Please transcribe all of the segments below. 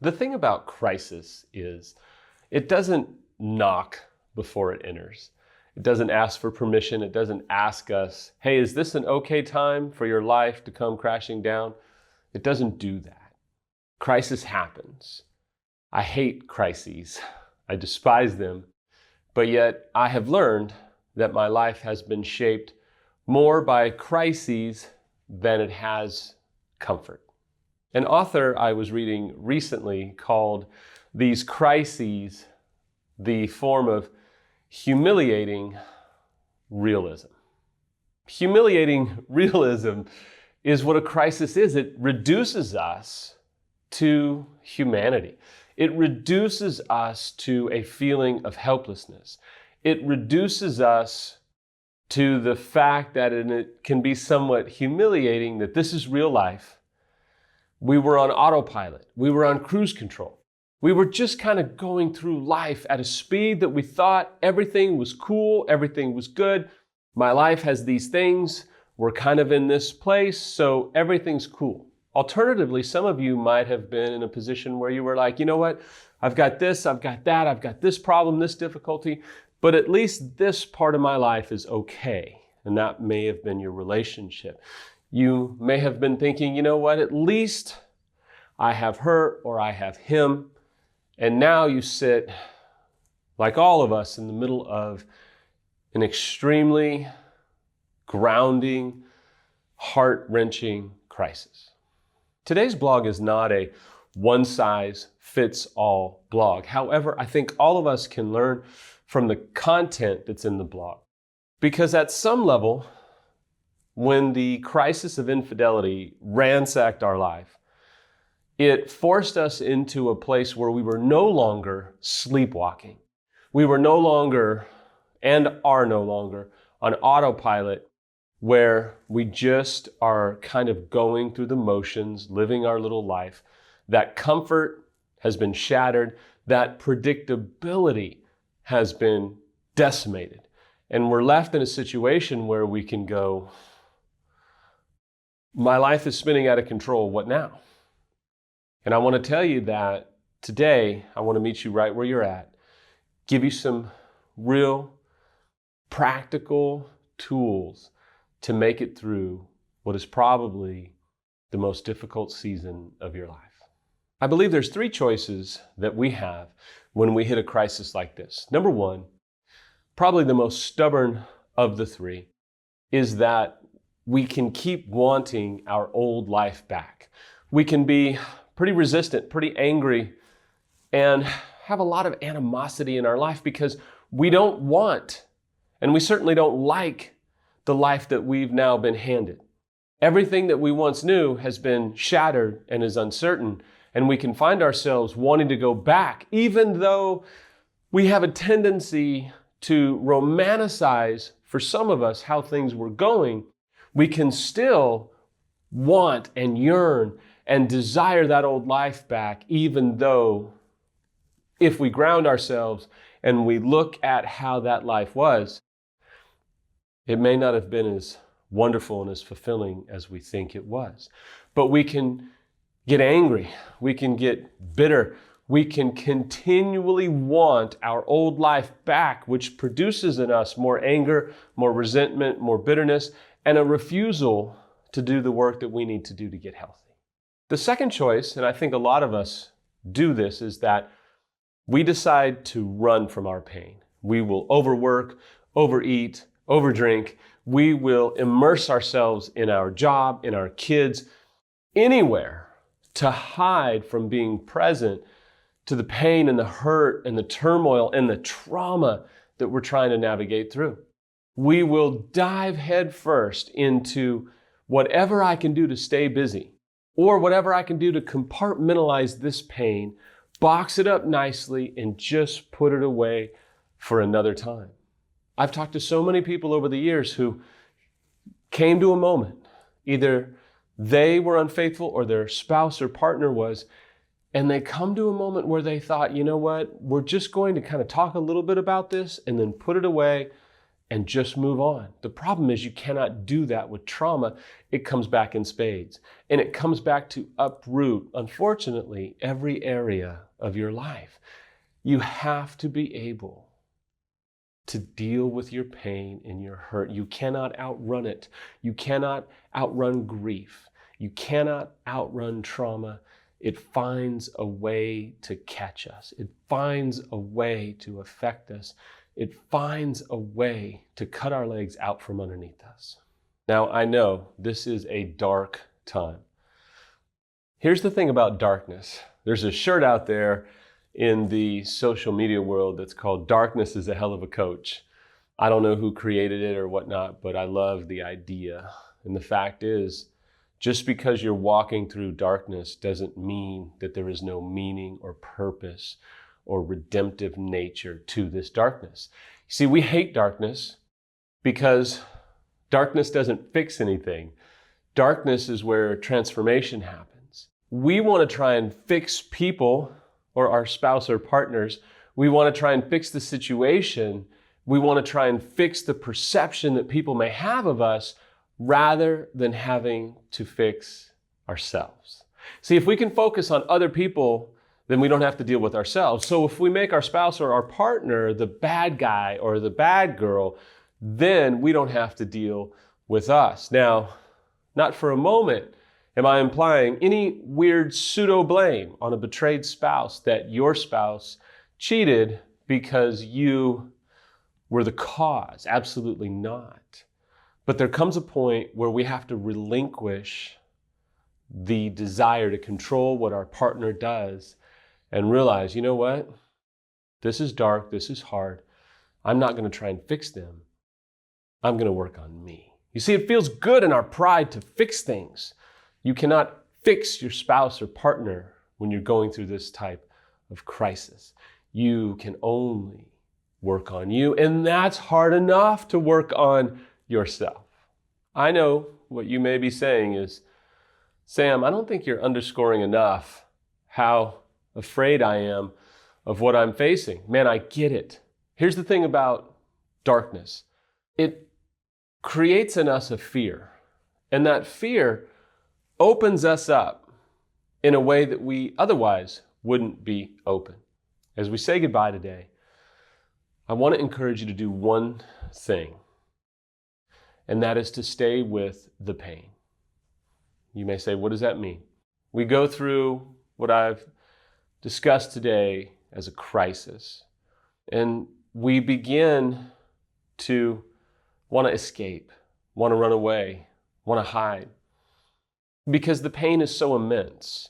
The thing about crisis is it doesn't knock before it enters. It doesn't ask for permission. It doesn't ask us, hey, is this an okay time for your life to come crashing down? It doesn't do that. Crisis happens. I hate crises. I despise them. But yet I have learned that my life has been shaped more by crises than it has comfort. An author I was reading recently called these crises the form of humiliating realism. Humiliating realism is what a crisis is. It reduces us to humanity. It reduces us to a feeling of helplessness. It reduces us to the fact that it can be somewhat humiliating that this is real life. We were on autopilot. We were on cruise control. We were just kind of going through life at a speed that we thought everything was cool, everything was good. My life has these things. We're kind of in this place, so everything's cool. Alternatively, some of you might have been in a position where you were like, you know what? I've got this, I've got that, I've got this problem, this difficulty, but at least this part of my life is okay. And that may have been your relationship. You may have been thinking, you know what? At least I have her or I have him. And now you sit, like all of us, in the middle of an extremely grounding, heart-wrenching crisis. Today's blog is not a one-size-fits-all blog. However, I think all of us can learn from the content that's in the blog. Because at some level, when the crisis of infidelity ransacked our life, it forced us into a place where we were no longer sleepwalking. We were no longer and are no longer on autopilot, where we just are kind of going through the motions, living our little life. That comfort has been shattered. That predictability has been decimated. And we're left in a situation where we can go, my life is spinning out of control. What now? And I want to tell you that today, I want to meet you right where you're at, give you some real practical tools to make it through what is probably the most difficult season of your life. I believe there's three choices that we have when we hit a crisis like this. Number one, probably the most stubborn of the three, is that we can keep wanting our old life back. We can be pretty resistant, pretty angry, and have a lot of animosity in our life because we don't want, and we certainly don't like, the life that we've now been handed. Everything that we once knew has been shattered and is uncertain, and we can find ourselves wanting to go back, even though we have a tendency to romanticize, for some of us, how things were going. We can still want and yearn and desire that old life back, even though if we ground ourselves and we look at how that life was, it may not have been as wonderful and as fulfilling as we think it was. But we can get angry, we can get bitter, we can continually want our old life back, which produces in us more anger, more resentment, more bitterness, and a refusal to do the work that we need to do to get healthy. The second choice, and I think a lot of us do this, is that we decide to run from our pain. We will overwork, overeat, overdrink. We will immerse ourselves in our job, in our kids, anywhere to hide from being present to the pain and the hurt and the turmoil and the trauma that we're trying to navigate through. We will dive headfirst into whatever I can do to stay busy, or whatever I can do to compartmentalize this pain, box it up nicely, and just put it away for another time. I've talked to so many people over the years who came to a moment, either they were unfaithful or their spouse or partner was, and they come to a moment where they thought, you know what, we're just going to kind of talk a little bit about this and then put it away and just move on. The problem is you cannot do that with trauma. It comes back in spades. And it comes back to uproot, unfortunately, every area of your life. You have to be able to deal with your pain and your hurt. You cannot outrun it. You cannot outrun grief. You cannot outrun trauma. It finds a way to catch us. It finds a way to affect us. It finds a way to cut our legs out from underneath us. Now, I know this is a dark time. Here's the thing about darkness. There's a shirt out there in the social media world that's called "Darkness is a Hell of a Coach." I don't know who created it or whatnot, but I love the idea. And the fact is, just because you're walking through darkness doesn't mean that there is no meaning or purpose or redemptive nature to this darkness. See, we hate darkness because darkness doesn't fix anything. Darkness is where transformation happens. We want to try and fix people or our spouse or partners. We want to try and fix the situation. We want to try and fix the perception that people may have of us rather than having to fix ourselves. See, if we can focus on other people, then we don't have to deal with ourselves. So if we make our spouse or our partner the bad guy or the bad girl, then we don't have to deal with us. Now, not for a moment am I implying any weird pseudo-blame on a betrayed spouse, that your spouse cheated because you were the cause. Absolutely not. But there comes a point where we have to relinquish the desire to control what our partner does and realize, you know what? This is dark, this is hard. I'm not going to try and fix them. I'm going to work on me. You see, it feels good in our pride to fix things. You cannot fix your spouse or partner when you're going through this type of crisis. You can only work on you, and that's hard enough to work on yourself. I know what you may be saying is, Sam, I don't think you're underscoring enough how afraid I am of what I'm facing. Man, I get it. Here's the thing about darkness. It creates in us a fear, and that fear opens us up in a way that we otherwise wouldn't be open. As we say goodbye today, I want to encourage you to do one thing, and that is to stay with the pain. You may say, what does that mean? We go through what I've discussed today as a crisis, and we begin to want to escape, want to run away, want to hide, because the pain is so immense.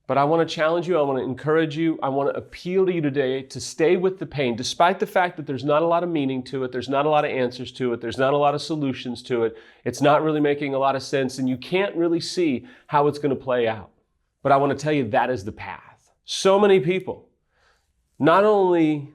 But I want to challenge you, I want to encourage you, I want to appeal to you today to stay with the pain, despite the fact that there's not a lot of meaning to it, there's not a lot of answers to it, there's not a lot of solutions to it, it's not really making a lot of sense, and you can't really see how it's going to play out. But I want to tell you that is the path. So many people not only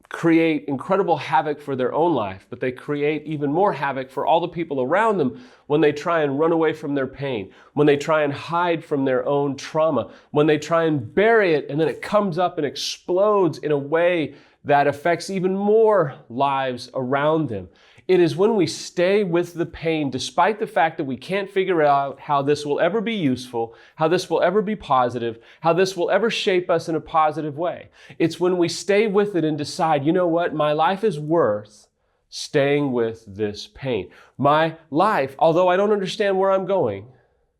create incredible havoc for their own life, but they create even more havoc for all the people around them when they try and run away from their pain, when they try and hide from their own trauma, when they try and bury it and then it comes up and explodes in a way that affects even more lives around them. It is when we stay with the pain, despite the fact that we can't figure out how this will ever be useful, how this will ever be positive, how this will ever shape us in a positive way. It's when we stay with it and decide, you know what, my life is worth staying with this pain. My life, although I don't understand where I'm going,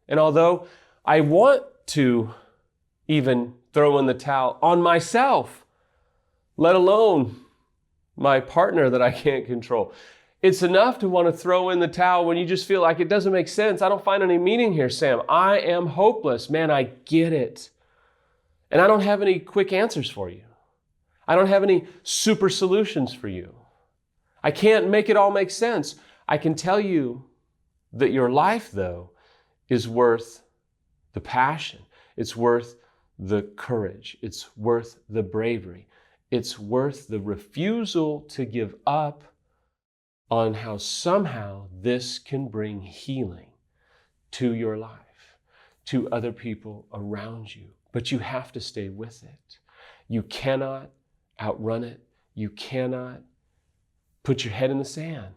and although I want to even throw in the towel on myself, let alone my partner that I can't control. It's enough to want to throw in the towel when you just feel like it doesn't make sense. I don't find any meaning here, Sam. I am hopeless. Man, I get it. And I don't have any quick answers for you. I don't have any super solutions for you. I can't make it all make sense. I can tell you that your life, though, is worth the passion. It's worth the courage. It's worth the bravery. It's worth the refusal to give up on how somehow this can bring healing to your life, to other people around you. But you have to stay with it. You cannot outrun it. You cannot put your head in the sand.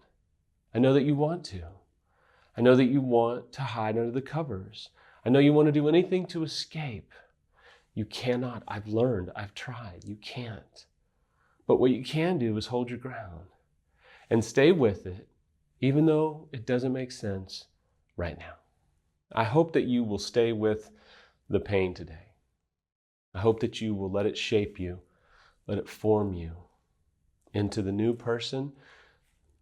I know that you want to. I know that you want to hide under the covers. I know you want to do anything to escape. You cannot. I've learned. I've tried. You can't. But what you can do is hold your ground and stay with it, even though it doesn't make sense right now. I hope that you will stay with the pain today. I hope that you will let it shape you, let it form you into the new person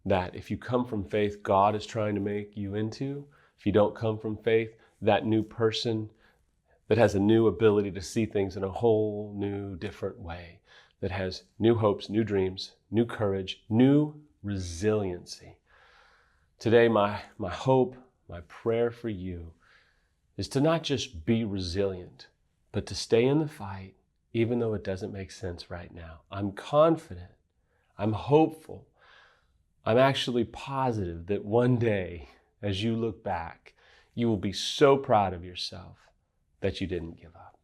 that if you come from faith, God is trying to make you into. If you don't come from faith, that new person that has a new ability to see things in a whole new, different way, that has new hopes, new dreams, new courage, new resiliency. Today, my hope, my prayer for you is to not just be resilient, but to stay in the fight, even though it doesn't make sense right now. I'm confident, I'm hopeful, I'm actually positive that one day, as you look back, you will be so proud of yourself that you didn't give up.